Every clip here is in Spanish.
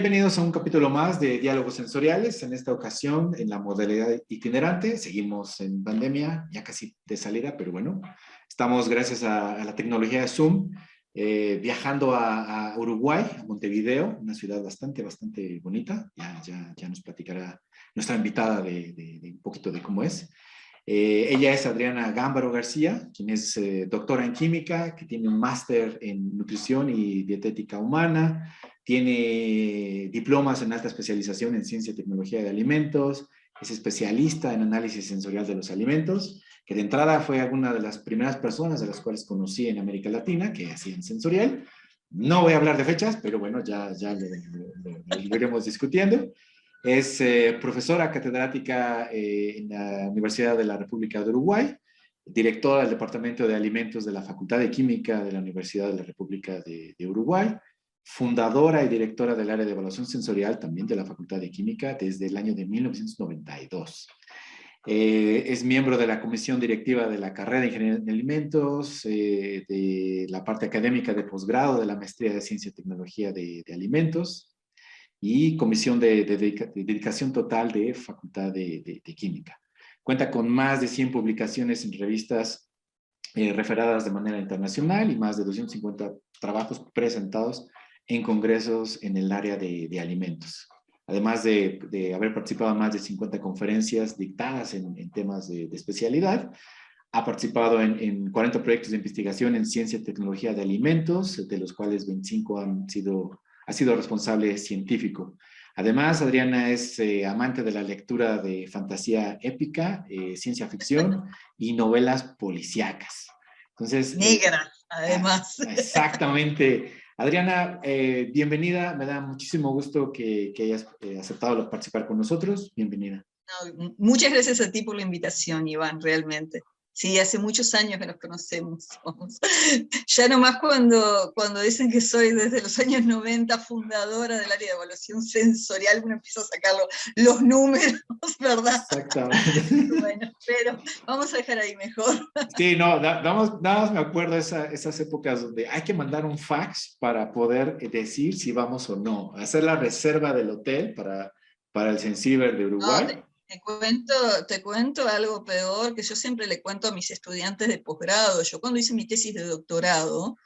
Bienvenidos a un capítulo más de Diálogos Sensoriales. En esta ocasión, en la modalidad itinerante, seguimos en pandemia, ya casi de salida, pero bueno, estamos gracias a la tecnología de Zoom, viajando a Uruguay, a Montevideo, una ciudad bastante bonita. Ya nos platicará nuestra invitada de un poquito de cómo es. Ella es Adriana Gámbaro García, quien es doctora en química, que tiene un máster en nutrición y dietética humana, tiene diplomas en alta especialización en ciencia y tecnología de alimentos, es especialista en análisis sensorial de los alimentos, que de entrada fue una de las primeras personas de las cuales conocí en América Latina que hacían sensorial. No voy a hablar de fechas, pero bueno, ya lo iremos discutiendo. Es profesora catedrática en la Universidad de la República de Uruguay, directora del Departamento de Alimentos de la Facultad de Química de la Universidad de la República de Uruguay, fundadora y directora del área de evaluación sensorial también de la Facultad de Química desde el año de 1992. Es miembro de la comisión directiva de la carrera de Ingeniería en Alimentos, de la parte académica de posgrado de la maestría de Ciencia y Tecnología de Alimentos, y comisión de dedicación total de Facultad de Química. Cuenta con más de 100 publicaciones en revistas referadas de manera internacional y más de 250 trabajos presentados en congresos en el área de alimentos. Además de haber participado en más de 50 conferencias dictadas en temas de especialidad, ha participado en 40 proyectos de investigación en ciencia y tecnología de alimentos, de los cuales 25 ha sido responsable científico. Además, Adriana es amante de la lectura de fantasía épica, ciencia ficción y novelas policíacas. Entonces, negra, además. Exactamente. Adriana, bienvenida. Me da muchísimo gusto que hayas aceptado participar con nosotros. Bienvenida. No, muchas gracias a ti por la invitación, Iván, realmente. Sí, hace muchos años que nos conocemos. Ya nomás cuando dicen que soy desde los años 90 fundadora del área de evaluación sensorial, uno empieza a sacar los números, ¿verdad? Exactamente. Bueno, pero vamos a dejar ahí mejor. Sí, no, nada más me acuerdo esas épocas donde hay que mandar un fax para poder decir si vamos o no. Hacer la reserva del hotel para el Sensiber de Uruguay. No, te cuento algo peor que yo siempre le cuento a mis estudiantes de posgrado. Yo cuando hice mi tesis de doctorado,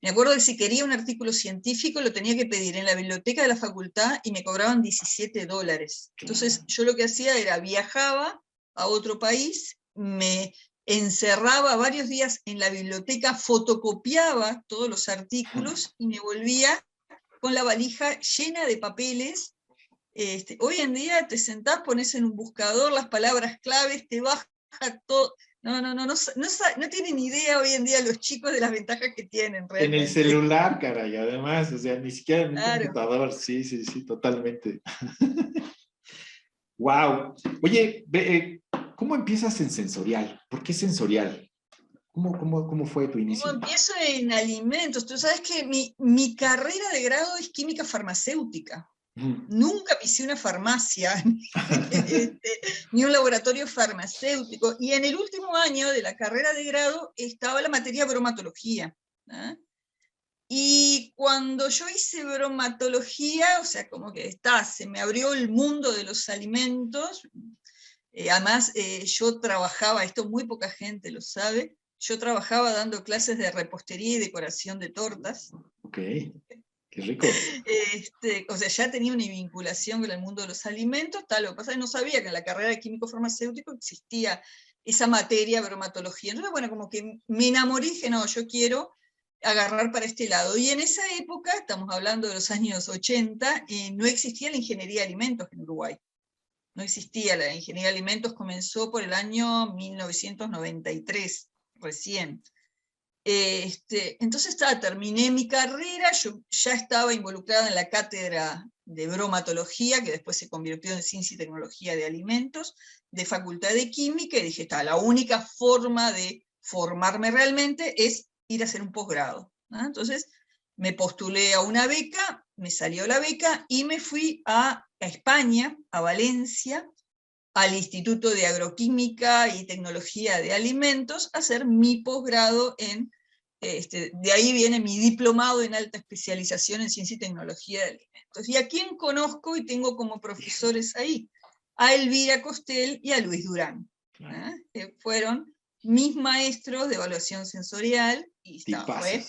me acuerdo que si quería un artículo científico lo tenía que pedir en la biblioteca de la facultad y me cobraban $17. Entonces yo lo que hacía era viajaba a otro país, me encerraba varios días en la biblioteca, fotocopiaba todos los artículos y me volvía con la valija llena de papeles. Hoy en día te sentás, pones en un buscador las palabras claves, te baja todo. No tienen idea hoy en día los chicos de las ventajas que tienen realmente. En el celular, caray, además, o sea, ni siquiera en un Claro. computador. Sí, totalmente. Wow. Oye, ¿cómo empiezas en sensorial? ¿Por qué sensorial? ¿Cómo fue tu inicio? ¿Cómo empiezo en alimentos? Tú sabes que mi carrera de grado es química farmacéutica. Nunca pisé una farmacia, ni un laboratorio farmacéutico. Y en el último año de la carrera de grado estaba la materia bromatología. ¿Eh? Y cuando yo hice bromatología, o sea, como que se me abrió el mundo de los alimentos. Además, yo trabajaba, esto muy poca gente lo sabe, yo trabajaba dando clases de repostería y decoración de tortas. Ok, qué rico. O sea, ya tenía una vinculación con el mundo de los alimentos, lo que pasa es que no sabía que en la carrera de químico farmacéutico existía esa materia, bromatología. Entonces, bueno, como que me enamoré y dije, no, yo quiero agarrar para este lado. Y en esa época, estamos hablando de los años 80, no existía la ingeniería de alimentos en Uruguay. No existía, la ingeniería de alimentos comenzó por el año 1993, recién. Entonces terminé mi carrera, yo ya estaba involucrada en la cátedra de bromatología, que después se convirtió en ciencia y tecnología de alimentos, de Facultad de Química, y dije, la única forma de formarme realmente es ir a hacer un posgrado. Entonces me postulé a una beca, me salió la beca y me fui a España, a Valencia, al Instituto de Agroquímica y Tecnología de Alimentos, a hacer mi posgrado en de ahí viene mi diplomado en alta especialización en ciencia y tecnología de alimentos. ¿Y a quién conozco y tengo como profesores ahí? A Elvira Costel y a Luis Durán, que fueron mis maestros de evaluación sensorial, y fue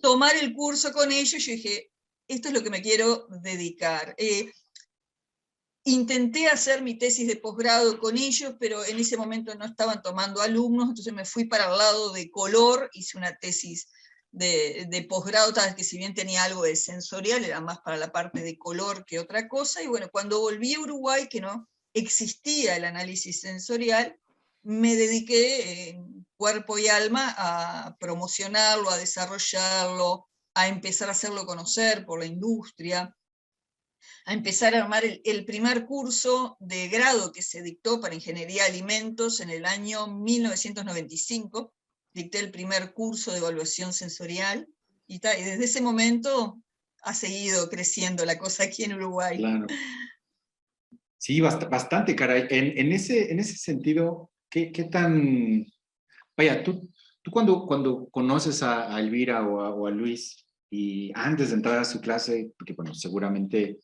tomar el curso con ellos. Yo dije, esto es lo que me quiero dedicar. Intenté hacer mi tesis de posgrado con ellos, pero en ese momento no estaban tomando alumnos, entonces me fui para el lado de color, hice una tesis de posgrado, tal vez que si bien tenía algo de sensorial, era más para la parte de color que otra cosa, y bueno, cuando volví a Uruguay, que no existía el análisis sensorial, me dediqué en cuerpo y alma a promocionarlo, a desarrollarlo, a empezar a hacerlo conocer por la industria, a empezar a armar el primer curso de grado que se dictó para Ingeniería de Alimentos en el año 1995. Dicté el primer curso de evaluación sensorial, y desde ese momento ha seguido creciendo la cosa aquí en Uruguay. Claro. Sí, bastante, caray. En ese sentido, ¿qué tan... Vaya, tú cuando conoces a Elvira o a Luis, y antes de entrar a su clase, porque bueno, seguramente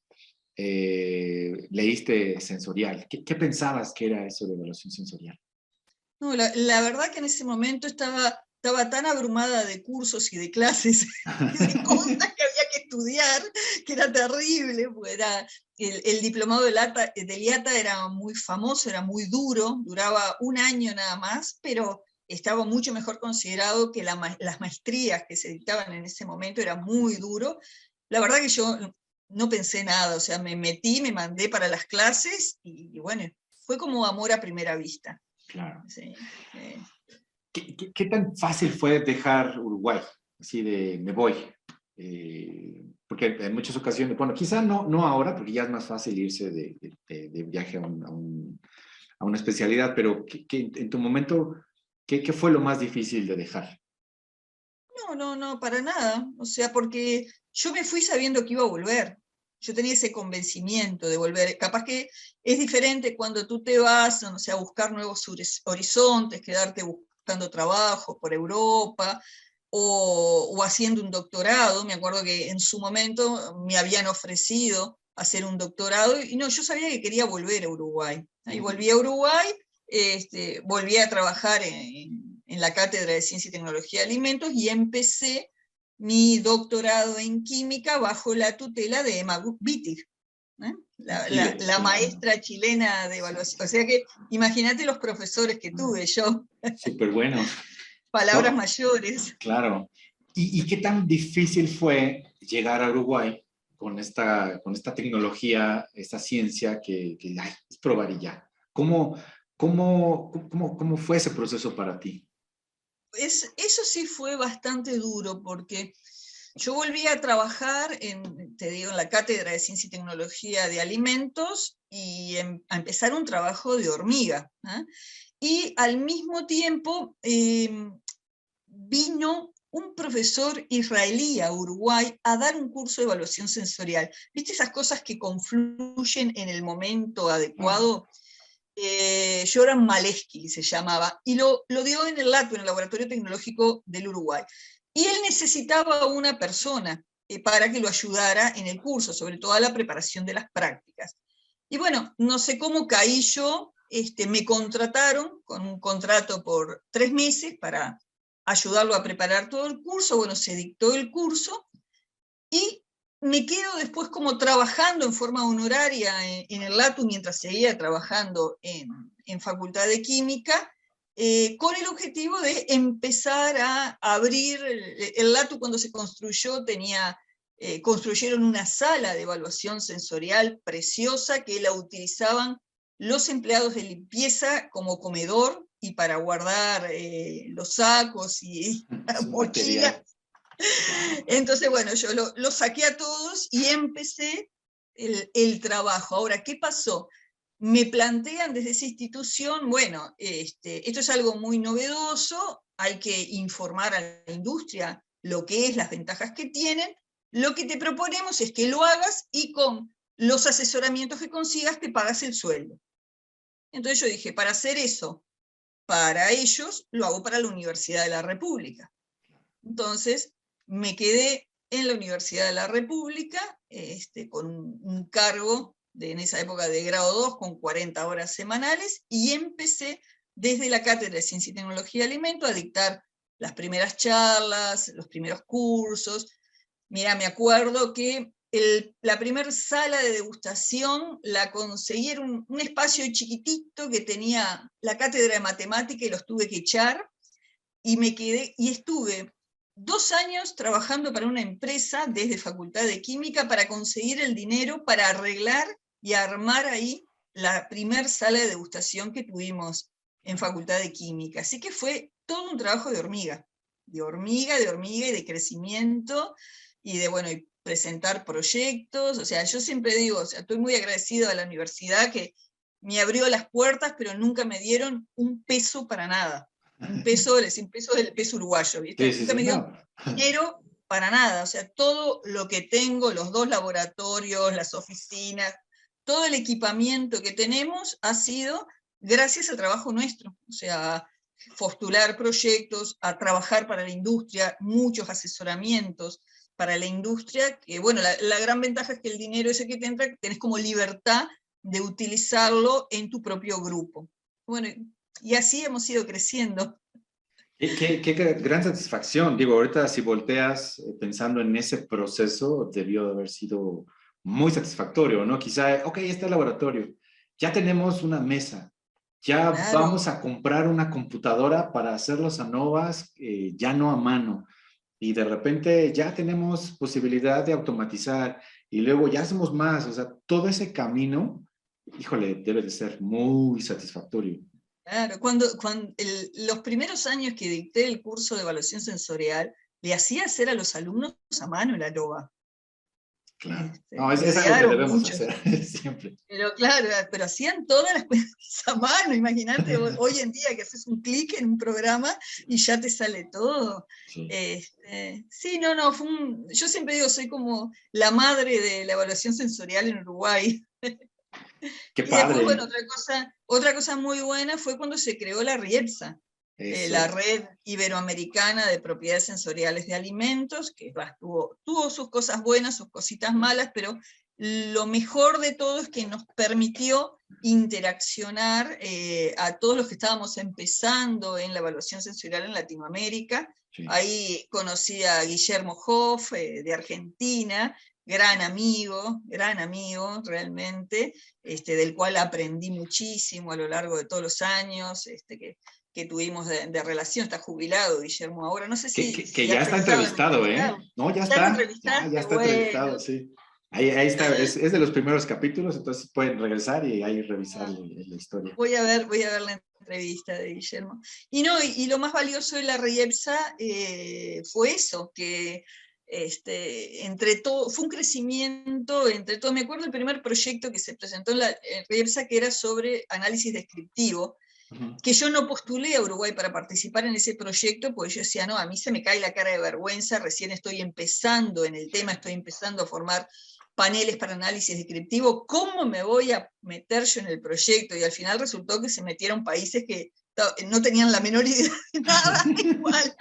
leíste sensorial, ¿qué pensabas que era eso de evaluación sensorial? No, la verdad que en ese momento estaba tan abrumada de cursos y de clases y de cosas que había que estudiar, que era terrible, porque el diplomado del IATA era muy famoso, era muy duro, duraba un año nada más, pero estaba mucho mejor considerado que las maestrías que se dictaban en ese momento, era muy duro. La verdad que yo no pensé nada, o sea, me metí, me mandé para las clases, y bueno, fue como amor a primera vista. Claro. Sí. ¿Qué tan fácil fue dejar Uruguay? Así de, me voy. Porque en muchas ocasiones, bueno, quizá no ahora, porque ya es más fácil irse de viaje a una especialidad, pero en tu momento, ¿qué fue lo más difícil de dejar? No, para nada. O sea, porque yo me fui sabiendo que iba a volver. Yo tenía ese convencimiento de volver. Capaz que es diferente cuando tú te vas, no sé, a buscar nuevos horizontes, quedarte buscando trabajo por Europa, o haciendo un doctorado. Me acuerdo que en su momento me habían ofrecido hacer un doctorado, y no, yo sabía que quería volver a Uruguay. Ahí volví a Uruguay, volví a trabajar en la Cátedra de Ciencia y Tecnología de Alimentos, y empecé mi doctorado en química bajo la tutela de Emma Wittig, ¿eh? La maestra chilena de evaluación. O sea que imagínate los profesores que tuve yo. Súper buenos. Palabras No, mayores. claro. ¿Y qué tan difícil fue llegar a Uruguay con esta tecnología, esta ciencia que ay, es probar y ya? ¿Cómo fue ese proceso para ti? Eso sí fue bastante duro, porque yo volví a trabajar te digo, en la Cátedra de Ciencia y Tecnología de Alimentos, y a empezar un trabajo de hormiga, ¿eh? Y al mismo tiempo vino un profesor israelí a Uruguay a dar un curso de evaluación sensorial. ¿Viste esas cosas que confluyen en el momento adecuado? Joran Maleski se llamaba, y lo dio en el LATU, en el Laboratorio Tecnológico del Uruguay. Y él necesitaba una persona para que lo ayudara en el curso, sobre todo a la preparación de las prácticas. Y bueno, no sé cómo caí yo, me contrataron con un contrato por 3 meses para ayudarlo a preparar todo el curso. Bueno, se dictó el curso, y me quedo después como trabajando en forma honoraria en el LATU, mientras seguía trabajando en Facultad de Química, con el objetivo de empezar a abrir el LATU. Cuando se construyó, construyeron una sala de evaluación sensorial preciosa, que la utilizaban los empleados de limpieza como comedor y para guardar los sacos y las mochilas. Entonces, bueno, yo lo saqué a todos y empecé el trabajo. Ahora, ¿qué pasó? Me plantean desde esa institución, bueno, esto es algo muy novedoso, hay que informar a la industria lo que es, las ventajas que tienen. Lo que te proponemos es que lo hagas, y con los asesoramientos que consigas te pagas el sueldo. Entonces yo dije, para hacer eso para ellos, lo hago para la Universidad de la República. Entonces, me quedé en la Universidad de la República, con un cargo en esa época de grado 2, con 40 horas semanales, y empecé desde la Cátedra de Ciencia y Tecnología de Alimentos a dictar las primeras charlas, los primeros cursos. Mira, me acuerdo que la primera sala de degustación la conseguí, era un espacio chiquitito que tenía la cátedra de matemática y los tuve que echar, y me quedé, y estuve 2 años trabajando para una empresa desde Facultad de Química para conseguir el dinero para arreglar y armar ahí la primer sala de degustación que tuvimos en Facultad de Química. Así que fue todo un trabajo de hormiga, de hormiga, de hormiga y de crecimiento, y de, bueno, y presentar proyectos. O sea, yo siempre digo, o sea, estoy muy agradecido a la universidad que me abrió las puertas, pero nunca me dieron un peso para nada. Un peso, el peso del peso uruguayo, ¿viste? Sí, sí, Nunca sí, me dio no. dinero para nada. O sea, todo lo que tengo, los 2 laboratorios, las oficinas, todo el equipamiento que tenemos ha sido gracias al trabajo nuestro. O sea, postular proyectos, a trabajar para la industria, muchos asesoramientos para la industria, que bueno, la gran ventaja es que el dinero ese que te entra, tenés como libertad de utilizarlo en tu propio grupo. Bueno, y así hemos ido creciendo. Qué gran satisfacción. Digo, ahorita si volteas pensando en ese proceso, debió de haber sido muy satisfactorio, ¿no? Quizá, ok, está el laboratorio, ya tenemos una mesa, ya Claro, vamos a comprar una computadora para hacer los ANOVAs, ya no a mano. Y de repente ya tenemos posibilidad de automatizar y luego ya hacemos más. O sea, todo ese camino, híjole, debe de ser muy satisfactorio. claro. Los primeros años que dicté el curso de evaluación sensorial, le hacía hacer a los alumnos a mano la loba. Claro. No, Me es algo que odiaron debemos muchos. hacer siempre. Pero claro, pero hacían todas las cosas a mano. Imagínate hoy en día que haces un clic en un programa y ya te sale todo. Sí. Sí, no, no, yo siempre digo, soy como la madre de la evaluación sensorial en Uruguay. Qué Y después, bueno, padre. otra cosa muy buena fue cuando se creó la RIEPSA, la Eso. Red Iberoamericana de Propiedades Sensoriales de Alimentos, que tuvo sus cosas buenas, sus cositas malas, pero lo mejor de todo es que nos permitió interaccionar a todos los que estábamos empezando en la evaluación sensorial en Latinoamérica. Sí. Ahí conocí a Guillermo Hoff, de Argentina, gran amigo realmente, del cual aprendí muchísimo a lo largo de todos los años que tuvimos de relación. Está jubilado Guillermo ahora, no sé Que si ya has está pensado en entrevistado, ¿eh? entrevistarlo. No, ya ¿Ya lo está. Ya entrevistaste? está entrevistado, Bueno, sí. Ahí está. Es de los primeros capítulos, entonces pueden regresar y ahí revisar la historia. voy a ver la entrevista de Guillermo. Y no, y lo más valioso de la RIEPSA fue eso, que entre todo, fue un crecimiento entre todo. Me acuerdo el primer proyecto que se presentó en la RIEPSA, que era sobre análisis descriptivo, Ujú. que yo no postulé a Uruguay para participar en ese proyecto, porque yo decía, no, a mí se me cae la cara de vergüenza, recién estoy empezando en el tema, estoy empezando a formar paneles para análisis descriptivo, ¿cómo me voy a meter yo en el proyecto? Y al final resultó que se metieron países que no tenían la menor idea de nada, igual.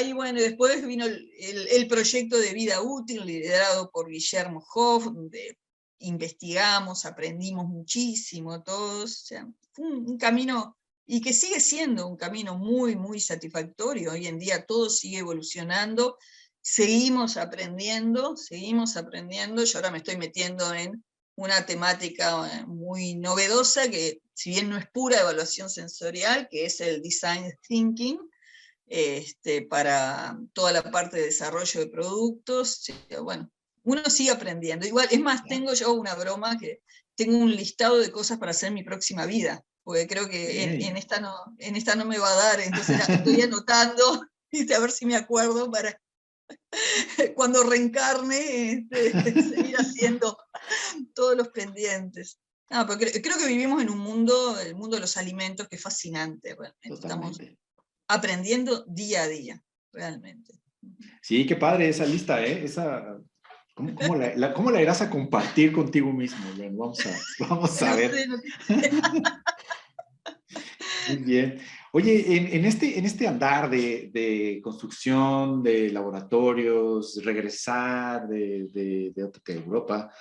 Y bueno, después vino el proyecto de vida útil, liderado por Guillermo Hoff, donde investigamos, aprendimos muchísimo todos. O sea, fue un camino, y que sigue siendo un camino muy, muy satisfactorio. Hoy en día todo sigue evolucionando, seguimos aprendiendo. Yo ahora me estoy metiendo en una temática muy novedosa, que si bien no es pura evaluación sensorial, que es el design thinking, para toda la parte de desarrollo de productos. Bueno, uno sigue aprendiendo. Igual, es más, tengo yo una broma que tengo un listado de cosas para hacer en mi próxima vida, porque creo que Okay. en esta no me va a dar, entonces estoy anotando, a ver si me acuerdo para cuando reencarne, seguir haciendo todos los pendientes. No, pero creo que vivimos en un mundo, el mundo de los alimentos, que es fascinante, realmente. Estamos Totalmente. aprendiendo día a día, realmente. Sí, qué padre esa lista, ¿eh? ¿Cómo la irás a compartir contigo mismo? Bueno, vamos a No ver. sé, no, Muy bien. Oye, en este andar de construcción de laboratorios, regresar de Europa,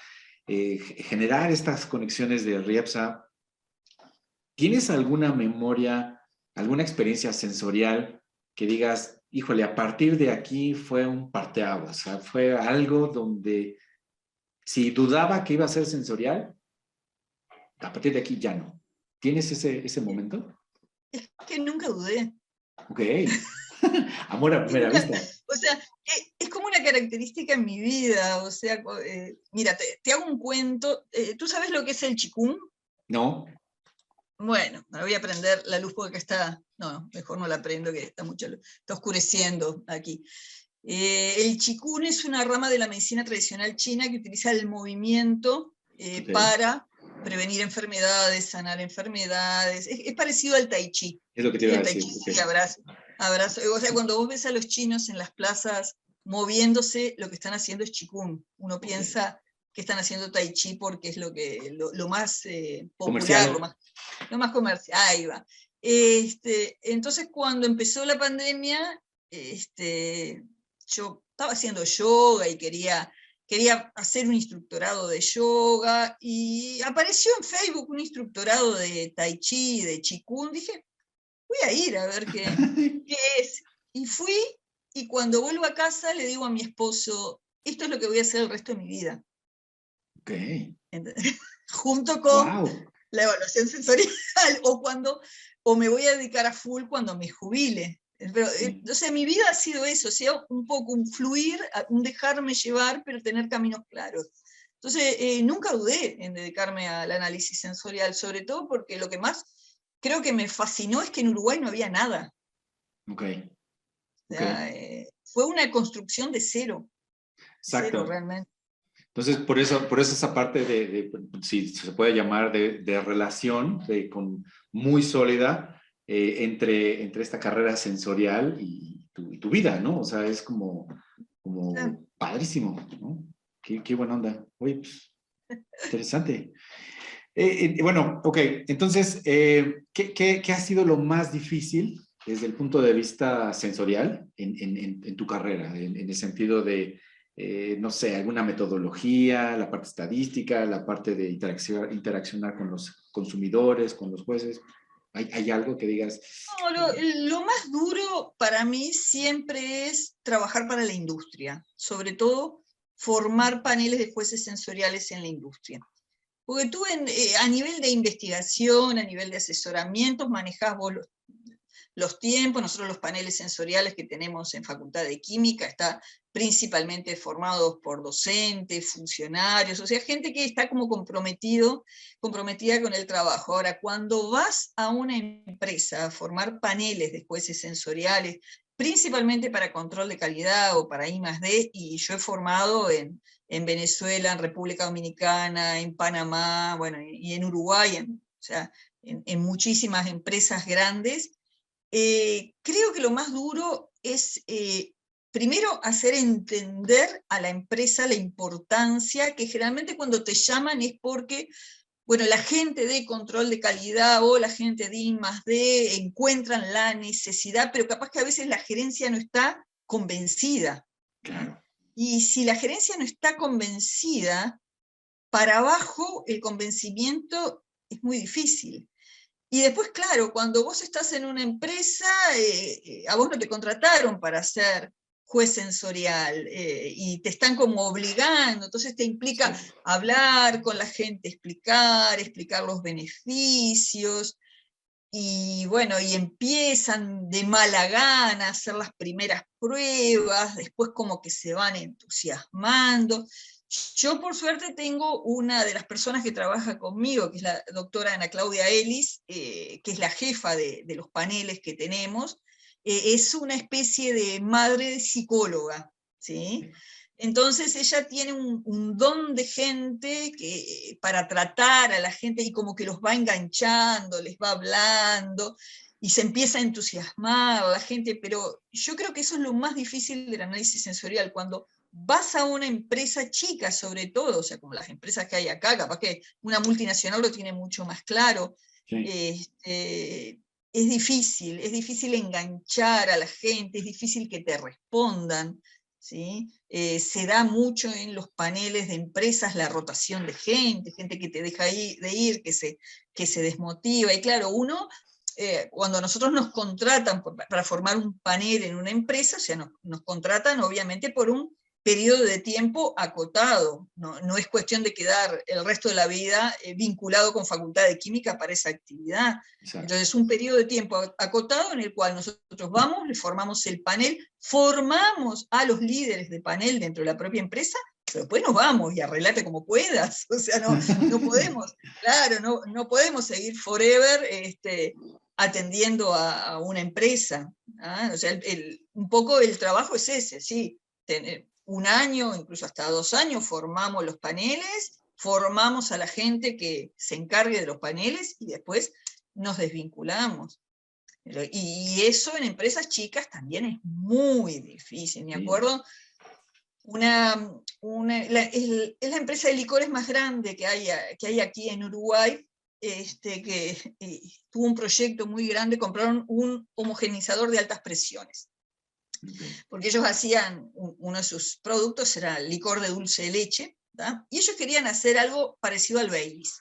generar estas conexiones de RIEPSA, ¿tienes alguna memoria, alguna experiencia sensorial que digas, híjole, a partir de aquí fue un parteaguas, o sea, fue algo donde si dudaba que iba a ser sensorial, a partir de aquí ya no? ¿Tienes ese momento? Que nunca dudé. Ok. Amor a Que primera nunca, vista. o sea, es como una característica en mi vida, o sea, mira, te hago un cuento. ¿Tú sabes lo que es el chikung? No. Bueno, me voy a prender la luz porque está, no, mejor no la prendo, que está mucha luz, está oscureciendo aquí. El Qigong es una rama de la medicina tradicional china que utiliza el movimiento Ok. para prevenir enfermedades, sanar enfermedades. Es parecido al Tai Chi. Es lo que te ¿Sí? iba a El Tai decir. Chi Ok. sí, abrazo. O sea, cuando vos ves a los chinos en las plazas moviéndose, lo que están haciendo es Qigong. Uno Ok. piensa que están haciendo Tai Chi porque es lo más popular, Comercial. lo más comercial. Ahí va. Entonces, cuando empezó la pandemia, yo estaba haciendo yoga y quería hacer un instructorado de yoga, y apareció en Facebook un instructorado de Tai Chi, de Qigong. Dije, voy a ir a ver qué es. Y fui, y cuando vuelvo a casa le digo a mi esposo, esto es lo que voy a hacer el resto de mi vida. Ok. Junto con Wow. la evaluación sensorial, o me voy a dedicar a full cuando me jubile. Pero, Sí. o sea, mi vida ha sido eso, o sea, un poco un fluir, un dejarme llevar, pero tener caminos claros. Entonces, nunca dudé en dedicarme al análisis sensorial, sobre todo porque lo que más creo que me fascinó es que en Uruguay no había nada. Ok. O Ok. sea, fue una construcción de cero Exacto. realmente. Entonces, por eso esa parte si se puede llamar, de relación muy sólida entre esta carrera sensorial y tu vida, ¿no? O sea, es Ah, como padrísimo, ¿no? Qué buena onda. Oye, pues, interesante. Bueno, ok, entonces, ¿qué ha sido lo más difícil desde el punto de vista sensorial en tu carrera? En el sentido de, no sé, alguna metodología, la parte estadística, la parte de interaccionar con los consumidores, con los jueces. ¿Hay algo que digas? No, lo más duro para mí siempre es trabajar para la industria, sobre todo formar paneles de jueces sensoriales en la industria. Porque tú a nivel de investigación, a nivel de asesoramiento, manejás vos los tiempos. Nosotros los paneles sensoriales que tenemos en Facultad de Química está principalmente formados por docentes, funcionarios, o sea, gente que está como comprometida con el trabajo. Ahora, cuando vas a una empresa a formar paneles de jueces sensoriales, principalmente para control de calidad o para I+D, y yo he formado en Venezuela, en República Dominicana, en Panamá, bueno, y en Uruguay, o sea, en muchísimas empresas grandes. Creo que lo más duro es, primero, hacer entender a la empresa la importancia, que generalmente cuando te llaman es porque, bueno, la gente de control de calidad o la gente de I+D encuentran la necesidad, pero capaz que a veces la gerencia no está convencida. Claro. Y si la gerencia no está convencida, para abajo el convencimiento es muy difícil. Y después, claro, cuando vos estás en una empresa, a vos no te contrataron para ser juez sensorial, y te están como obligando, entonces te implica Sí. hablar con la gente, explicar los beneficios, y bueno, y empiezan de mala gana a hacer las primeras pruebas, después como que se van entusiasmando. Yo por suerte tengo una de las personas que trabaja conmigo, que es la doctora Ana Claudia Ellis, que es la jefa de los paneles que tenemos. Es una especie de madre psicóloga, ¿sí? Entonces ella tiene un don de gente para tratar a la gente, y como que los va enganchando, les va hablando y se empieza a entusiasmar la gente. Pero yo creo que eso es lo más difícil del análisis sensorial, cuando vas a una empresa chica, sobre todo, o sea, como las empresas que hay acá, capaz que una multinacional lo tiene mucho más claro. Sí. Este, es difícil enganchar a la gente, es difícil que te respondan, ¿sí? Se da mucho en los paneles de empresas la rotación de gente que te deja de ir, que se desmotiva, y claro, cuando nosotros nos contratan para formar un panel en una empresa, o sea, nos contratan obviamente por un periodo de tiempo acotado, no es cuestión de quedar el resto de la vida vinculado con Facultad de Química para esa actividad. Exacto. Entonces, un periodo de tiempo acotado en el cual nosotros vamos, le formamos el panel, formamos a los líderes de panel dentro de la propia empresa, pero después nos vamos y arreglate como puedas. O sea, no podemos, claro, no podemos seguir forever atendiendo a una empresa. ¿Ah? O sea, un poco el trabajo es ese, sí, tener un año, incluso hasta 2 años, formamos los paneles, formamos a la gente que se encargue de los paneles y después nos desvinculamos. Y eso en empresas chicas también es muy difícil. Me acuerdo, es la empresa de licores más grande que hay aquí en Uruguay, que tuvo un proyecto muy grande, compraron un homogenizador de altas presiones. Porque ellos hacían, uno de sus productos era licor de dulce de leche, ¿tá? Y ellos querían hacer algo parecido al Baileys.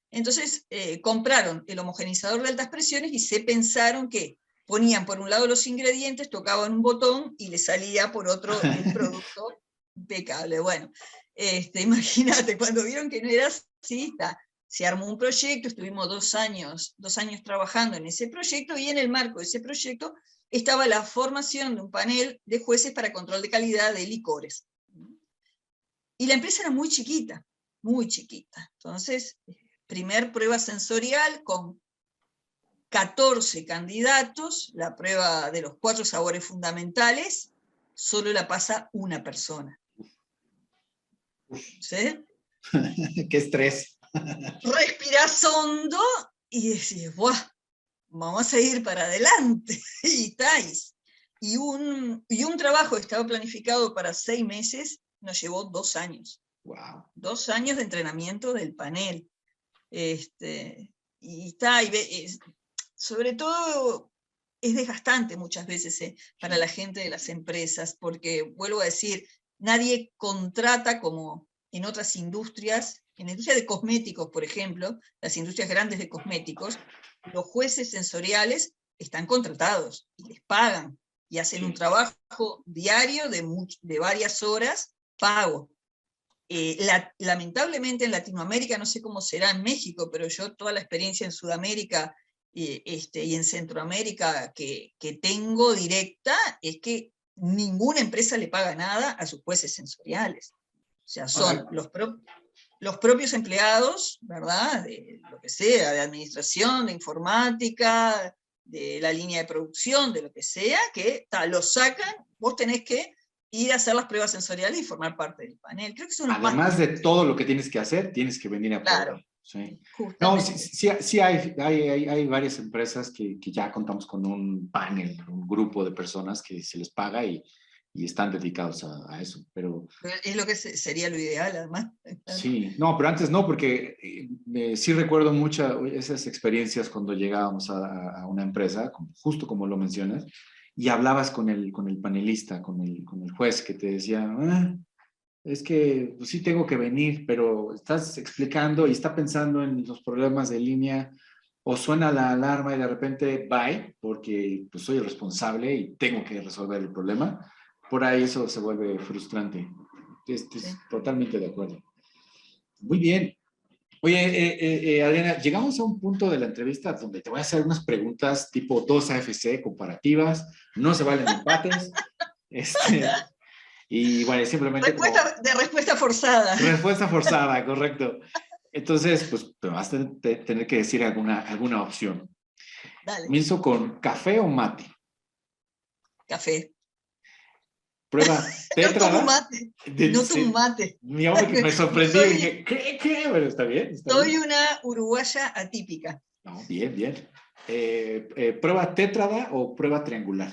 Entonces compraron el homogenizador de altas presiones y se pensaron que ponían por un lado los ingredientes, tocaban un botón y le salía por otro el producto impecable. Bueno, imagínate, cuando vieron que no era así, se armó un proyecto, estuvimos 2 años trabajando en ese proyecto, y en el marco de ese proyecto estaba la formación de un panel de jueces para control de calidad de licores. Y la empresa era muy chiquita, muy chiquita. Entonces, primer prueba sensorial con 14 candidatos, la prueba de los 4 sabores fundamentales, solo la pasa una persona. ¿Sí? ¡Qué estrés! Respirás hondo y decís, ¡buah! Vamos a seguir para adelante. Y estáis. Y un trabajo que estaba planificado para 6 meses nos llevó 2 años. Wow. 2 años de entrenamiento del panel. Sobre todo es desgastante muchas veces para la gente de las empresas, porque, vuelvo a decir, nadie contrata como en otras industrias, en la industria de cosméticos, por ejemplo, las industrias grandes de cosméticos, los jueces sensoriales están contratados y les pagan y hacen un trabajo diario de varias horas pago. Lamentablemente en Latinoamérica, no sé cómo será en México, pero yo toda la experiencia en Sudamérica y en Centroamérica que tengo directa es que ninguna empresa le paga nada a sus jueces sensoriales. O sea, son los propios empleados, ¿verdad? De lo que sea, de administración, de informática, de la línea de producción, de lo que sea, que lo sacan, vos tenés que ir a hacer las pruebas sensoriales y formar parte del panel. Creo que eso además de todo lo que tienes que hacer, tienes que venir a probar. Claro. Sí. No, sí hay varias empresas que ya contamos con un panel, un grupo de personas que se les paga y están dedicados a eso. Pero es lo que sería lo ideal, además. Sí, no, pero antes no, porque sí recuerdo muchas esas experiencias cuando llegábamos a una empresa, justo como lo mencionas, y hablabas con el panelista, con el juez, que te decía, es que pues, sí tengo que venir, pero estás explicando y está pensando en los problemas de línea, o suena la alarma y de repente bye, porque pues, soy el responsable y tengo que resolver el problema. Por ahí eso se vuelve frustrante. Sí. Totalmente de acuerdo. Muy bien. Oye, Adriana, llegamos a un punto de la entrevista donde te voy a hacer unas preguntas tipo 2 AFC comparativas, no se valen empates, y bueno, simplemente respuesta forzada. Respuesta forzada, correcto. Entonces, pues te vas a tener que decir alguna opción. Dale. Comienzo con café o mate. Café. Prueba tétrada. No tomo mate. No tomo mate. Mi hombre que me sorprendió y dije, ¿qué? Bueno, está bien. Soy una uruguaya atípica. No, bien. ¿Prueba tétrada o prueba triangular?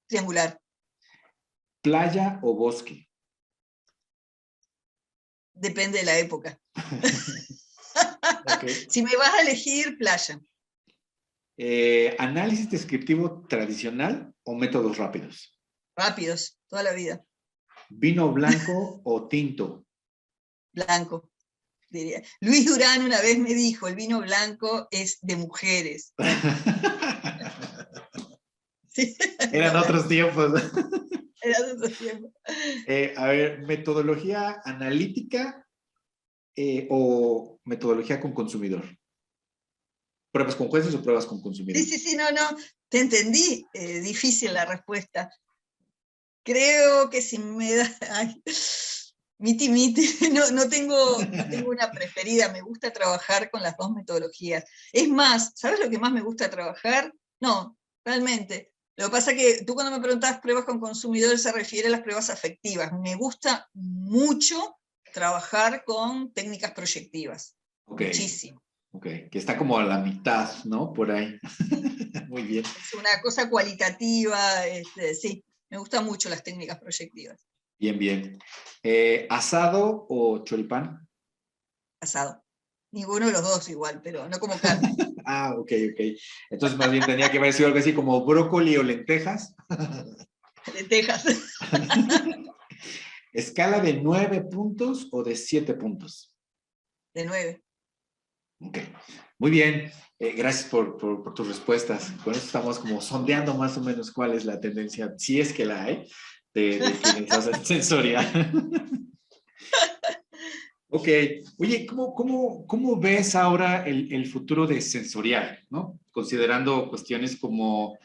Triangular. ¿Playa o bosque? Depende de la época. Okay. Si me vas a elegir, playa. ¿Análisis descriptivo tradicional o métodos rápidos? Rápidos, toda la vida. ¿Vino blanco o tinto? Blanco, diría. Luis Durán una vez me dijo, el vino blanco es de mujeres. Sí, Eran otros tiempos. era de otro tiempo. A ver, ¿metodología analítica o metodología con consumidor? ¿Pruebas con jueces o pruebas con consumidor? Sí, no, te entendí, difícil la respuesta. Creo que si me da... Ay, miti, no tengo una preferida, me gusta trabajar con las dos metodologías. Es más, ¿sabes lo que más me gusta trabajar? No, realmente. Lo que pasa es que tú cuando me preguntas pruebas con consumidores se refiere a las pruebas afectivas. Me gusta mucho trabajar con técnicas proyectivas. Ok, Muchísimo. ok, que está como a la mitad, ¿no? Por ahí. Muy bien. Es una cosa cualitativa, sí, me gustan mucho las técnicas proyectivas. Bien, bien. ¿Asado o choripán? Asado. Ninguno de los dos igual, pero no como carne. Ah, ok, ok. Entonces más bien tenía que haber sido algo así como brócoli o lentejas. De Texas. ¿Escala de 9 puntos o de 7 puntos? De 9. Ok, muy bien. Gracias por tus respuestas. Con esto estamos como sondeando más o menos cuál es la tendencia, si es que la hay, de quienes hacen sensorial. Ok, oye, ¿cómo ves ahora el futuro de sensorial, ¿no? Considerando cuestiones como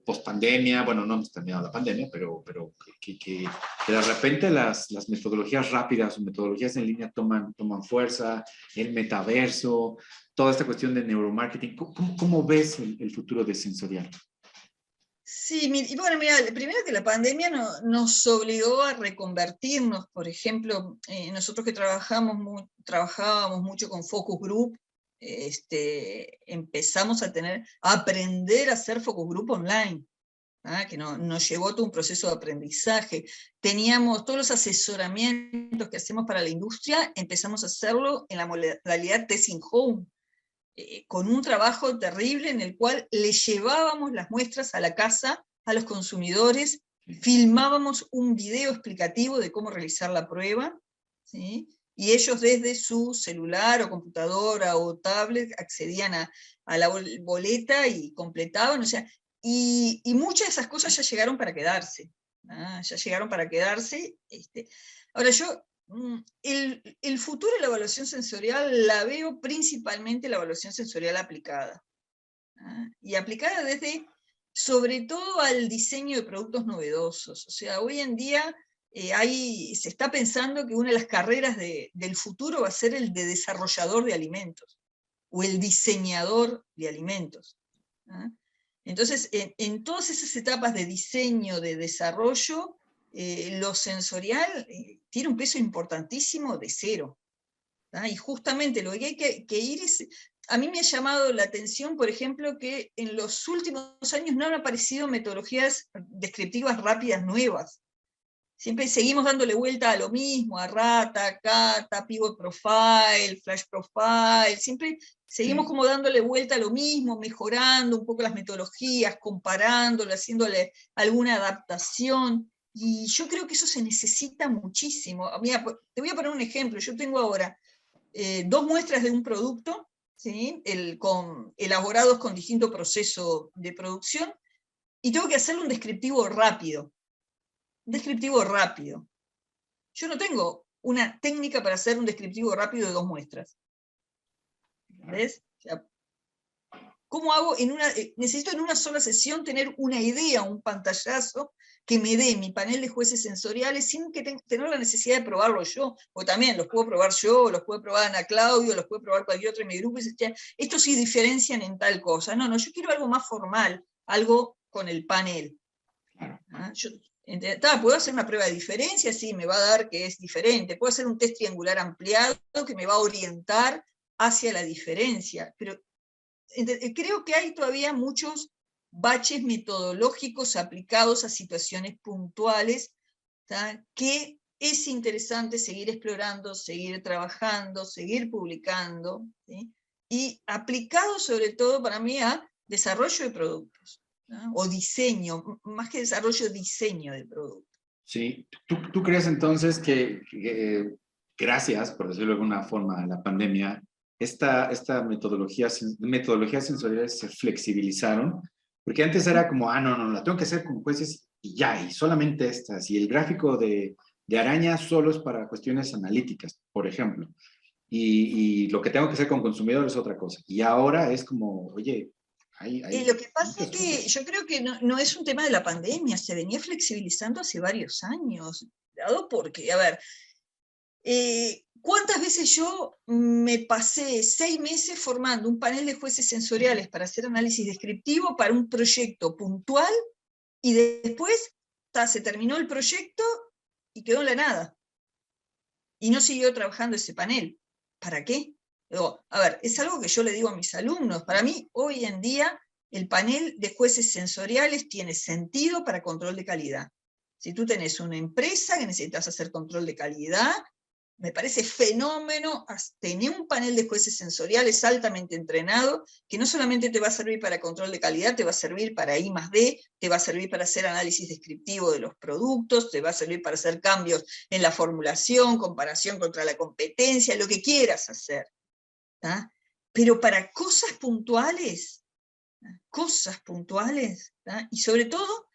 post-pandemia, bueno, no hemos terminado la pandemia, pero que de repente las metodologías rápidas o metodologías en línea toman fuerza, el metaverso, toda esta cuestión de neuromarketing. ¿Cómo ves el futuro de sensorial? Sí, y bueno, mira, primero que la pandemia nos obligó a reconvertirnos. Por ejemplo, nosotros que trabajábamos mucho con focus group, empezamos a aprender a hacer focus group online, que nos llevó todo un proceso de aprendizaje. Teníamos todos los asesoramientos que hacemos para la industria, empezamos a hacerlo en la modalidad testing home, con un trabajo terrible en el cual le llevábamos las muestras a la casa, a los consumidores, filmábamos un video explicativo de cómo realizar la prueba, ¿sí? Y ellos desde su celular o computadora o tablet accedían a la boleta y completaban, o sea, y muchas de esas cosas ya llegaron para quedarse, ya llegaron para quedarse. Ahora yo el futuro de la evaluación sensorial la veo principalmente la evaluación sensorial aplicada. Y aplicada sobre todo al diseño de productos novedosos. O sea, hoy en día se está pensando que una de las carreras del futuro va a ser el de desarrollador de alimentos o el diseñador de alimentos. Entonces, en todas esas etapas de diseño, de desarrollo, lo sensorial tiene un peso importantísimo de cero. Y justamente lo que hay que ir es... A mí me ha llamado la atención, por ejemplo, que en los últimos años no han aparecido metodologías descriptivas rápidas nuevas. Siempre seguimos dándole vuelta a lo mismo, a Rata, Kata, Pivot Profile, Flash Profile, siempre seguimos como dándole vuelta a lo mismo, mejorando un poco las metodologías, comparándolo, haciéndole alguna adaptación, y yo creo que eso se necesita muchísimo. Mira, te voy a poner un ejemplo, yo tengo ahora 2 muestras de un producto, ¿sí? Elaborados con distinto proceso de producción, y tengo que hacerle un descriptivo rápido. Yo no tengo una técnica para hacer un descriptivo rápido de 2 muestras. ¿Ves? O sea, ¿cómo hago? Necesito en una sola sesión tener una idea, un pantallazo que me dé mi panel de jueces sensoriales sin que tener la necesidad de probarlo yo, o también los puedo probar yo, los puede probar Ana Claudio, los puede probar cualquier otro de mi grupo, y decir, estos sí diferencian en tal cosa. No, yo quiero algo más formal, algo con el panel. ¿Puedo hacer una prueba de diferencia? Sí, me va a dar que es diferente. Puedo hacer un test triangular ampliado que me va a orientar hacia la diferencia. Pero creo que hay todavía muchos baches metodológicos aplicados a situaciones puntuales, que es interesante seguir explorando, seguir trabajando, seguir publicando, ¿sí? y aplicado sobre todo para mí a desarrollo de productos, ¿no? O diseño, más que desarrollo, diseño de productos. Sí, ¿tú crees entonces que gracias, por decirlo de alguna forma, a la pandemia, esta metodologías sensoriales se flexibilizaron? Porque antes era como, no, la tengo que hacer con jueces y ya, y solamente estas. Y el gráfico de araña solo es para cuestiones analíticas, por ejemplo. Y lo que tengo que hacer con consumidor es otra cosa. Y ahora es como, oye, hay Lo que pasa muchas es que cosas. yo creo que no es un tema de la pandemia, se venía flexibilizando hace varios años, dado porque, a ver, ¿cuántas veces yo me pasé 6 meses formando un panel de jueces sensoriales para hacer análisis descriptivo para un proyecto puntual y después se terminó el proyecto y quedó en la nada? Y no siguió trabajando ese panel. ¿Para qué? A ver, es algo que yo le digo a mis alumnos. Para mí, hoy en día, el panel de jueces sensoriales tiene sentido para control de calidad. Si tú tenés una empresa que necesitas hacer control de calidad, me parece fenómeno tener un panel de jueces sensoriales altamente entrenado, que no solamente te va a servir para control de calidad, te va a servir para I+D, te va a servir para hacer análisis descriptivo de los productos, te va a servir para hacer cambios en la formulación, comparación contra la competencia, lo que quieras hacer. ¿Tá? Pero para cosas puntuales, ¿tá? Y sobre todo,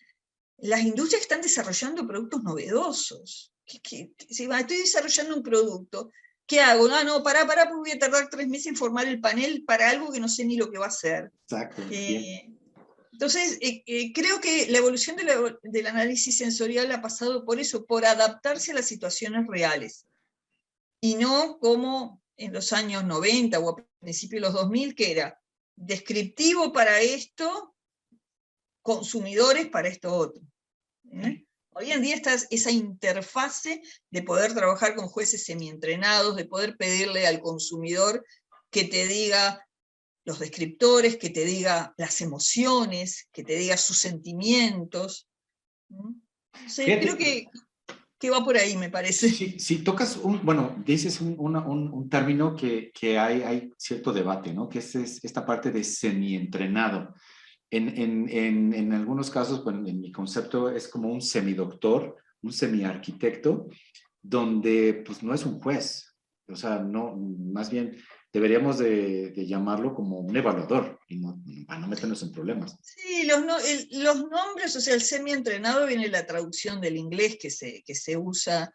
las industrias están desarrollando productos novedosos. Si estoy desarrollando un producto, ¿qué hago? No, pará, porque voy a tardar 3 meses en formar el panel para algo que no sé ni lo que va a hacer. Exacto, bien. Entonces, creo que la evolución del análisis sensorial ha pasado por eso, por adaptarse a las situaciones reales, y no como en los años 90 o a principios de los 2000, que era descriptivo para esto, consumidores para esto otro. Hoy en día está esa interfase de poder trabajar con jueces semientrenados, de poder pedirle al consumidor que te diga los descriptores, que te diga las emociones, que te diga sus sentimientos. Sí, creo Fíjate, que va por ahí, me parece. si tocas dices un término que hay cierto debate, ¿no? Que es esta parte de semi-entrenado. En algunos casos, bueno, en mi concepto es como un semidoctor, un semi-arquitecto, donde pues no es un juez. O sea, no, más bien deberíamos de llamarlo como un evaluador y no, para no meternos en problemas. Sí, los nombres, o sea, el semi-entrenado viene de la traducción del inglés que se usa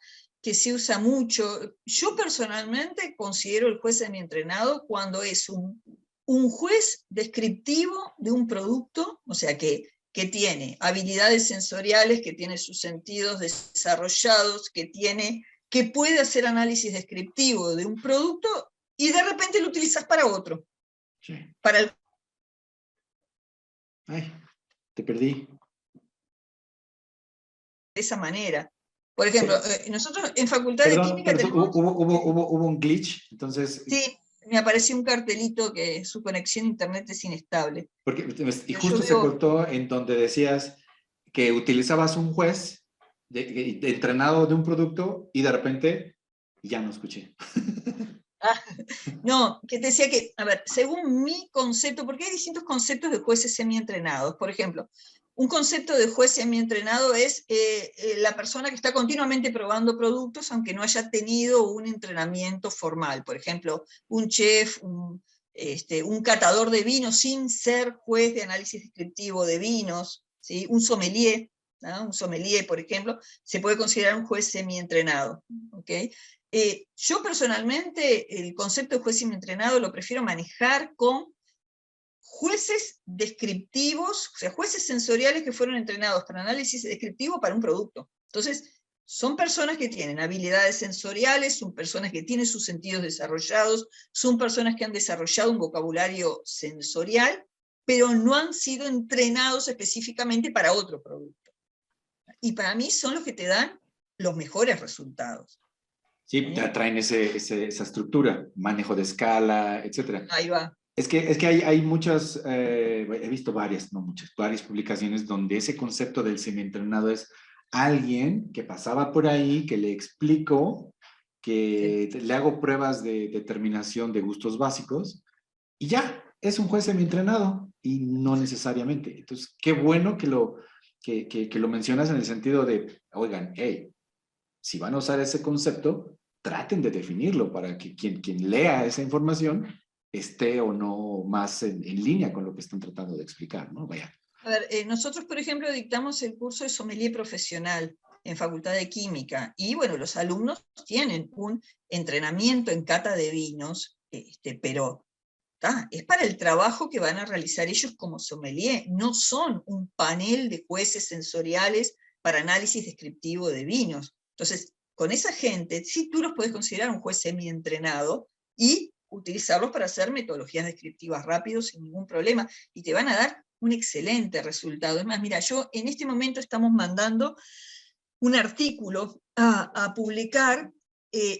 mucho. Yo personalmente considero el juez semi-entrenado cuando es un juez descriptivo de un producto, o sea, que tiene habilidades sensoriales, que tiene sus sentidos desarrollados, que puede hacer análisis descriptivo de un producto y de repente lo utilizas para otro, Sí. para el. Ay, te perdí. De esa manera. Por ejemplo, Sí. nosotros en Facultad de Perdón, Química pero tenemos, hubo un glitch, entonces, sí, me apareció un cartelito que su conexión a internet es inestable. porque, y Pero yo justo se veo, cortó en donde decías que utilizabas un juez entrenado de un producto y de repente ya no escuché. no, que te decía que, a ver, según mi concepto, porque hay distintos conceptos de jueces semi-entrenados. Por ejemplo, un concepto de juez semi-entrenado es la persona que está continuamente probando productos, aunque no haya tenido un entrenamiento formal. Por ejemplo, un chef, un catador de vinos sin ser juez de análisis descriptivo de vinos, ¿sí? Un sommelier, ¿no? Un sommelier, por ejemplo, se puede considerar un juez semi-entrenado. ¿Okay? Yo personalmente el concepto de juez semi-entrenado lo prefiero manejar con jueces descriptivos, o sea, jueces sensoriales que fueron entrenados para análisis descriptivo para un producto. Entonces, son personas que tienen habilidades sensoriales, son personas que tienen sus sentidos desarrollados, son personas que han desarrollado un vocabulario sensorial, pero no han sido entrenados específicamente para otro producto. Y para mí son los que te dan los mejores resultados. Sí, traen esa estructura, manejo de escala, etcétera. Ahí va. Es que hay muchas, he visto varias, no muchas, varias publicaciones donde ese concepto del semientrenado es alguien que pasaba por ahí, que le explico, Sí. que le hago pruebas de determinación de gustos básicos y ya, es un juez semi-entrenado, y no necesariamente. Entonces, qué bueno que lo mencionas en el sentido de, oigan, hey, si van a usar ese concepto, traten de definirlo para que quien lea esa información esté o no más en línea con lo que están tratando de explicar, ¿no? Vaya. A ver, nosotros, por ejemplo, dictamos el curso de sommelier profesional en Facultad de Química, y bueno, los alumnos tienen un entrenamiento en cata de vinos, pero es para el trabajo que van a realizar ellos como sommelier, no son un panel de jueces sensoriales para análisis descriptivo de vinos. Entonces, con esa gente, sí tú los puedes considerar un juez semi-entrenado y utilizarlos para hacer metodologías descriptivas rápidos sin ningún problema, y te van a dar un excelente resultado. Es más, mira, yo en este momento estamos mandando un artículo a publicar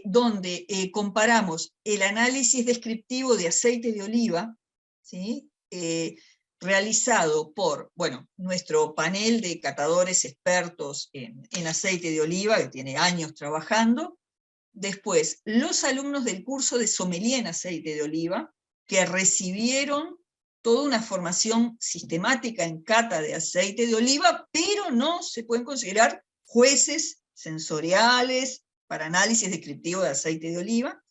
donde comparamos el análisis descriptivo de aceite de oliva, ¿sí? Realizado por, bueno, nuestro panel de catadores expertos en aceite de oliva, que tiene años trabajando. Después, los alumnos del curso de sommelier en aceite de oliva, que recibieron toda una formación sistemática en cata de aceite de oliva, pero no se pueden considerar jueces sensoriales para análisis descriptivo de aceite de oliva.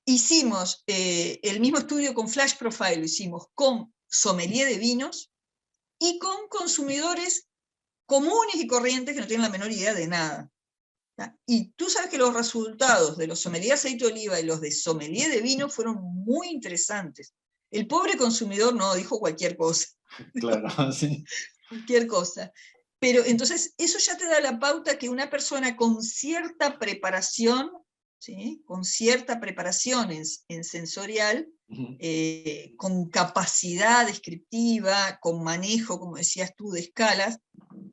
Hicimos el mismo estudio con Flash Profile, lo hicimos con sommelier de vinos y con consumidores comunes y corrientes que no tienen la menor idea de nada. Y tú sabes que los resultados de los sommelier de aceite de oliva y los de sommelier de vino fueron muy interesantes. El pobre consumidor no dijo cualquier cosa. Claro, sí. Cualquier cosa. Pero entonces eso ya te da la pauta que una persona con cierta preparación, ¿sí? Con cierta preparación en sensorial, con capacidad descriptiva, con manejo, como decías tú, de escalas,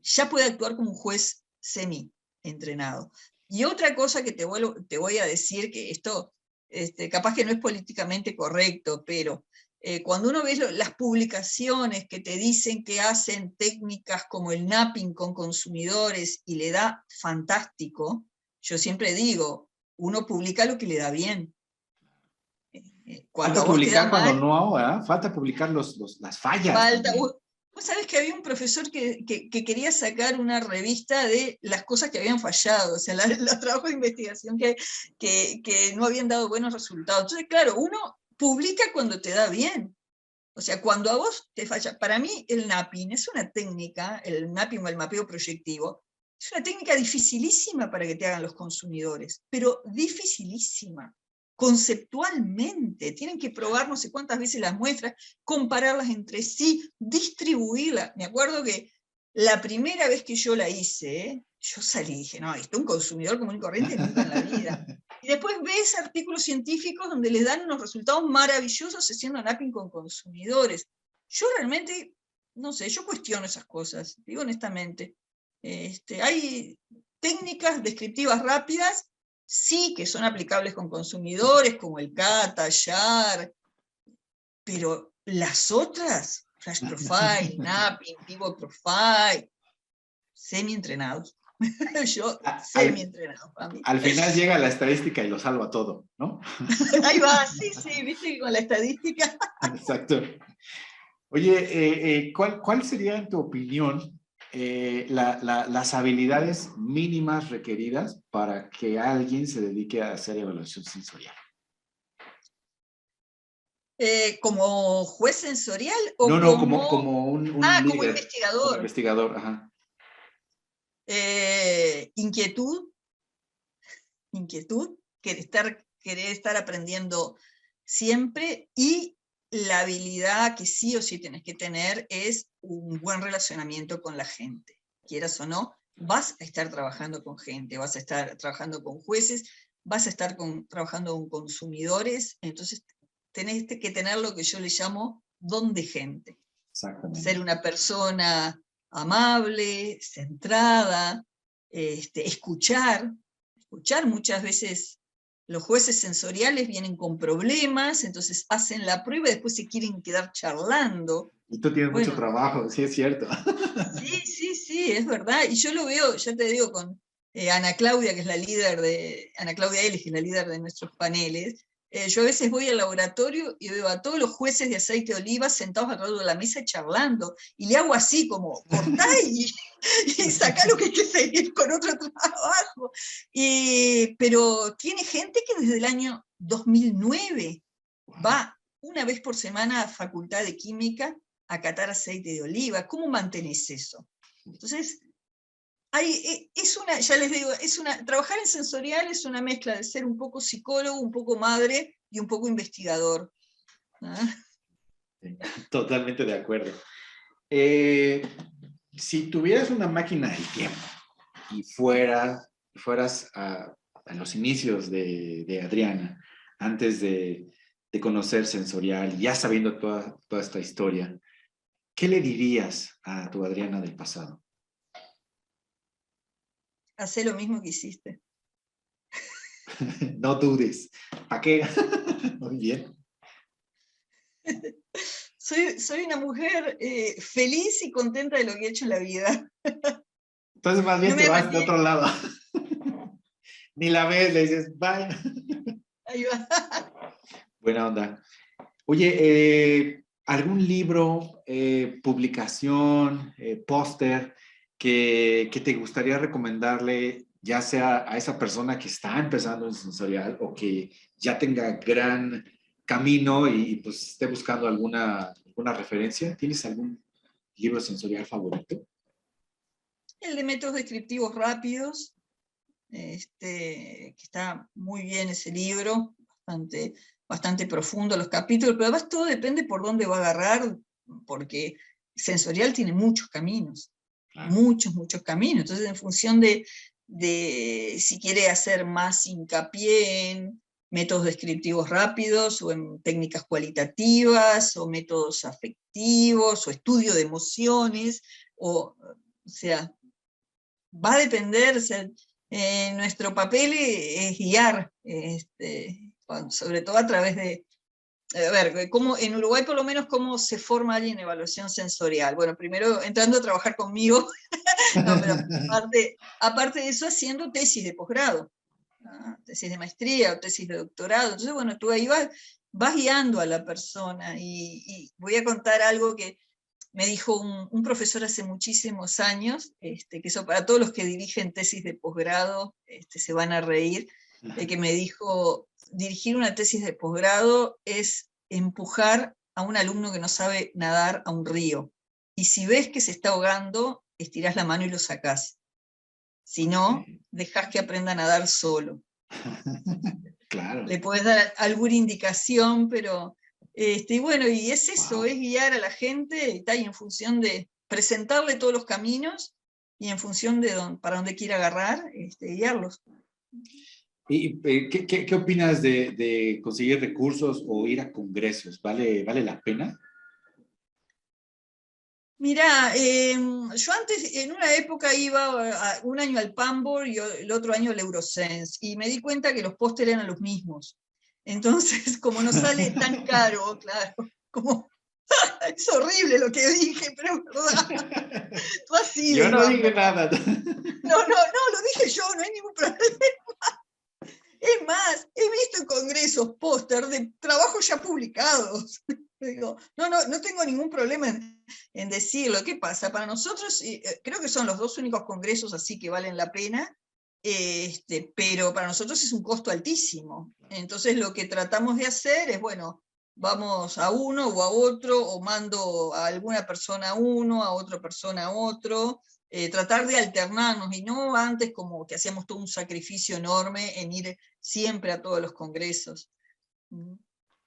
ya puede actuar como un juez semi-entrenado. Y otra cosa que te voy a decir, que esto capaz que no es políticamente correcto, pero cuando uno ve las publicaciones que te dicen que hacen técnicas como el napping con consumidores y le da fantástico, yo siempre digo, uno publica lo que le da bien. Cuando Falta a vos te da publicar cuando mal, no, ¿verdad? Falta publicar las fallas falta. también. Vos sabés que había un profesor que quería sacar una revista de las cosas que habían fallado, o sea, los trabajos de investigación que no habían dado buenos resultados. Entonces, claro, uno publica cuando te da bien. O sea, cuando a vos te falla, para mí el napping es una técnica, el napping o el mapeo proyectivo, es una técnica dificilísima para que te hagan los consumidores, pero dificilísima. Conceptualmente, tienen que probar no sé cuántas veces las muestras, compararlas entre sí, distribuirlas. Me acuerdo que la primera vez que yo la hice, yo salí y dije, no, esto un consumidor común y corriente nunca en la vida. Y después ves artículos científicos donde les dan unos resultados maravillosos haciendo napping con consumidores. Yo realmente, no sé, yo cuestiono esas cosas, digo honestamente. Hay técnicas descriptivas rápidas, sí, que son aplicables con consumidores, como el CATA, YAR, pero las otras, Flash Profile, Napping, Pivot Profile, semi-entrenados. Yo, Al, semi-entrenado, a mí. al final llega la estadística y lo salva todo, ¿no? Ahí va, sí, sí, viste que con la estadística. Exacto. Oye, ¿cuál sería, en tu opinión, las habilidades mínimas requeridas para que alguien se dedique a hacer evaluación sensorial? ¿Como juez sensorial o No, no, como, como, como un como líder, como investigador? investigador, ajá. Inquietud, querer estar aprendiendo siempre, y la habilidad que sí o sí tienes que tener es un buen relacionamiento con la gente. Quieras o no, vas a estar trabajando con gente, vas a estar trabajando con jueces, vas a estar trabajando con consumidores, entonces tenés que tener lo que yo le llamo don de gente. Ser Exactamente. una persona amable, centrada, escuchar muchas veces. Los jueces sensoriales vienen con problemas, entonces hacen la prueba y después se quieren quedar charlando. Y tú tienes mucho Bueno, trabajo, sí es cierto. sí, sí, sí, es verdad. Y yo lo veo, ya te digo, con Ana Claudia, que es la líder Ana Claudia Ellis, que es la líder de nuestros paneles. Yo a veces voy al laboratorio y veo a todos los jueces de aceite de oliva sentados alrededor de la mesa charlando, y le hago así como, cortá y sacá lo que hay que seguir con otro trabajo. Pero tiene gente que desde el año 2009 va una vez por semana a Facultad de Química a catar aceite de oliva. ¿Cómo mantenés eso? Entonces, ya les digo, trabajar en sensorial es una mezcla de ser un poco psicólogo, un poco madre y un poco investigador. ¿Ah? Totalmente de acuerdo. Si tuvieras una máquina del tiempo y fueras a los inicios de Adriana, antes de conocer sensorial, ya sabiendo toda esta historia, ¿qué le dirías a tu Adriana del pasado? Hacé lo mismo que hiciste. No dudes. ¿Para qué? Muy bien. Soy una mujer feliz y contenta de lo que he hecho en la vida. Entonces más bien No te me vas de maté. otro lado. Ni la ves, le dices, bye. Ahí va. Buena onda. Oye, ¿algún libro, publicación, póster que te gustaría recomendarle, ya sea a esa persona que está empezando en sensorial o que ya tenga gran camino y pues esté buscando alguna referencia? ¿Tienes algún libro sensorial favorito? El de métodos descriptivos rápidos, que está muy bien ese libro, bastante profundo los capítulos, pero además todo depende por dónde va a agarrar, porque sensorial tiene muchos caminos, Claro. muchos caminos. Entonces, en función de si quiere hacer más hincapié en métodos descriptivos rápidos, o en técnicas cualitativas, o métodos afectivos, o estudio de emociones, o sea, va a depender, o sea, nuestro papel es guiar, sobre todo a través de, a ver, cómo, en Uruguay por lo menos cómo se forma alguien en evaluación sensorial. Bueno, primero entrando a trabajar conmigo, no, pero aparte de eso, haciendo tesis de posgrado, ¿no? Tesis de maestría o tesis de doctorado. Entonces, bueno, tú ahí vas guiando a la persona, y voy a contar algo que me dijo un profesor hace muchísimos años, que eso para todos los que dirigen tesis de posgrado se van a reír, que me dijo, dirigir una tesis de posgrado es empujar a un alumno que no sabe nadar a un río. Y si ves que se está ahogando, estirás la mano y lo sacás. Si no, dejás que aprenda a nadar solo. Claro. Le puedes dar alguna indicación, pero y bueno, y es eso, Wow. es guiar a la gente, y en función de presentarle todos los caminos, y en función de para dónde quiera agarrar, guiarlos. ¿Y qué opinas de conseguir recursos o ir a congresos? ¿Vale la pena? Mirá, yo antes, en una época iba un año al Pambor y el otro año al Eurosense, y me di cuenta que los pósteres eran los mismos. Entonces, como no sale tan caro, claro, como es horrible lo que dije, pero es verdad. Tú así Yo de no dije vamos. nada. No, lo dije yo, no hay ningún problema. Es más, he visto en congresos póster de trabajos ya publicados. Digo, no tengo ningún problema en decirlo. ¿Qué pasa? Para nosotros, creo que son los dos únicos congresos así que valen la pena, pero para nosotros es un costo altísimo. Entonces lo que tratamos de hacer es, bueno, vamos a uno o a otro, o mando a alguna persona a uno, a otra persona a otro, tratar de alternarnos, y no antes como que hacíamos todo un sacrificio enorme en ir siempre a todos los congresos.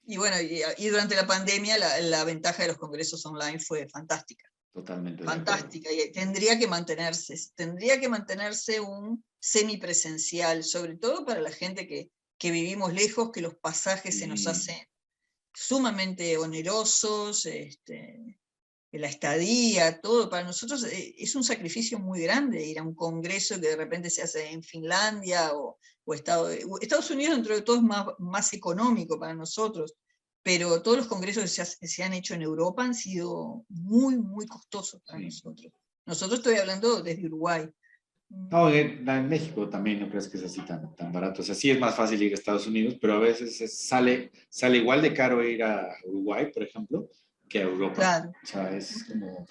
Y bueno, y durante la pandemia la ventaja de los congresos online fue fantástica. Totalmente de acuerdo. Fantástica, y tendría que mantenerse un semipresencial, sobre todo para la gente que vivimos lejos, que los pasajes se nos hacen sumamente onerosos, la estadía, todo. Para nosotros es un sacrificio muy grande ir a un congreso que de repente se hace en Finlandia o Estados Unidos, dentro de todo es más económico para nosotros, pero todos los congresos que se han hecho en Europa han sido muy costosos para nosotros. Nosotros, estoy hablando desde Uruguay. No, en México también no crees que es así tan barato. O sea, sí es más fácil ir a Estados Unidos, pero a veces sale igual de caro ir a Uruguay, por ejemplo, que a Europa. Claro. O sea, es como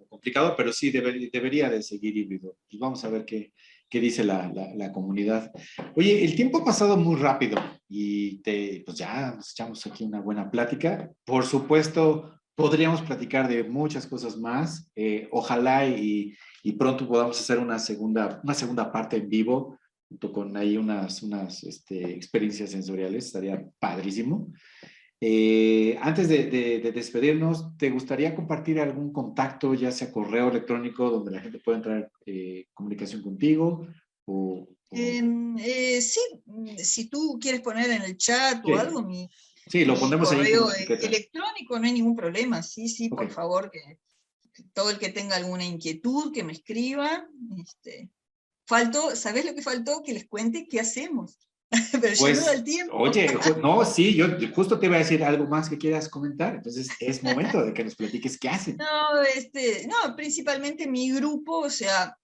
complicado, pero sí debería de seguir híbrido. Pues vamos a ver qué dice la comunidad. Oye, el tiempo ha pasado muy rápido y pues ya nos echamos aquí una buena plática. Por supuesto, podríamos platicar de muchas cosas más. Ojalá y pronto podamos hacer una segunda parte en vivo, junto con ahí unas experiencias sensoriales. Estaría padrísimo. Antes de despedirnos, ¿te gustaría compartir algún contacto, ya sea correo electrónico, donde la gente pueda entrar en comunicación contigo? Sí, si tú quieres poner en el chat o Sí, algo sí, lo mi pondremos ahí como correo etiqueta. electrónico, no hay ningún problema. Sí, sí, Ok. por favor, que todo el que tenga alguna inquietud, que me escriba. ¿Sabés lo que faltó? Que les cuente qué hacemos. Pero ya no da el Pues, tiempo. oye, no, sí, yo justo te iba a decir algo más que quieras comentar. Entonces, es momento de que nos platiques qué hacen. No, no, principalmente mi grupo, o sea,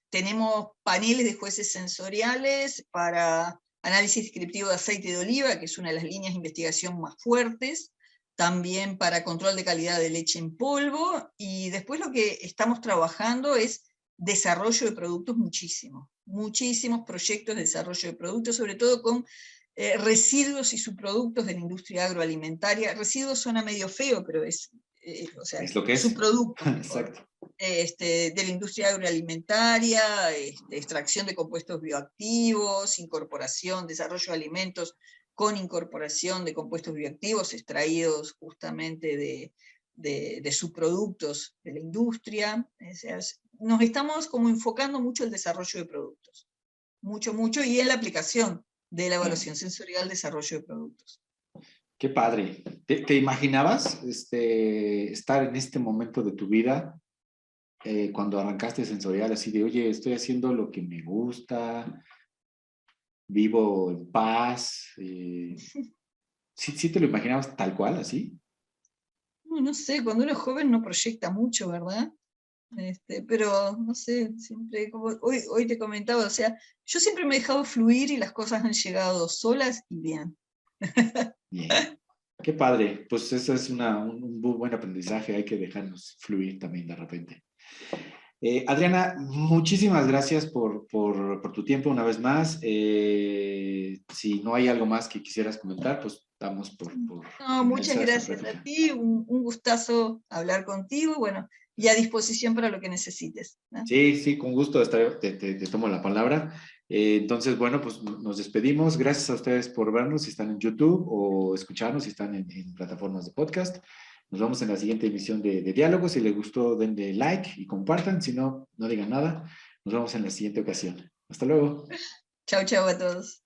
tenemos paneles de jueces sensoriales para análisis descriptivo de aceite de oliva, que es una de las líneas de investigación más fuertes, también para control de calidad de leche en polvo, y después lo que estamos trabajando es desarrollo de productos muchísimos proyectos de desarrollo de productos, sobre todo con residuos y subproductos de la industria agroalimentaria. Residuos suena medio feo, pero o sea, Es lo que es. subproductos mejor, Exacto. de la industria agroalimentaria, extracción de compuestos bioactivos, incorporación, desarrollo de alimentos con incorporación de compuestos bioactivos extraídos justamente de subproductos de la industria. O sea, nos estamos como enfocando mucho el desarrollo de productos, mucho, y en la aplicación de la evaluación sensorial, desarrollo de productos. Qué padre. ¿Te imaginabas estar en este momento de tu vida cuando arrancaste sensorial, así de, oye, estoy haciendo lo que me gusta, vivo en paz? ¿Sí te lo imaginabas tal cual, así? No sé, cuando uno es joven no proyecta mucho, ¿verdad? Pero no sé, siempre, como hoy te comentaba, o sea, yo siempre me he dejado fluir y las cosas han llegado solas y bien. Bien. Qué padre. Pues eso es un muy buen aprendizaje. Hay que dejarnos fluir también de repente. Adriana, muchísimas gracias por tu tiempo una vez más. Si no hay algo más que quisieras comentar, pues damos por No, muchas finalizar esta gracias a plática. ti, un gustazo hablar contigo, bueno, y a disposición para lo que necesites, ¿no? Sí, sí, con gusto te tomo la palabra. Entonces, bueno, pues nos despedimos. Gracias a ustedes por vernos si están en YouTube o escucharnos si están en plataformas de podcast. Nos vemos en la siguiente emisión de Diálogos. Si les gustó, denle like y compartan. Si no, no digan nada. Nos vemos en la siguiente ocasión. Hasta luego. Chau, chau a todos.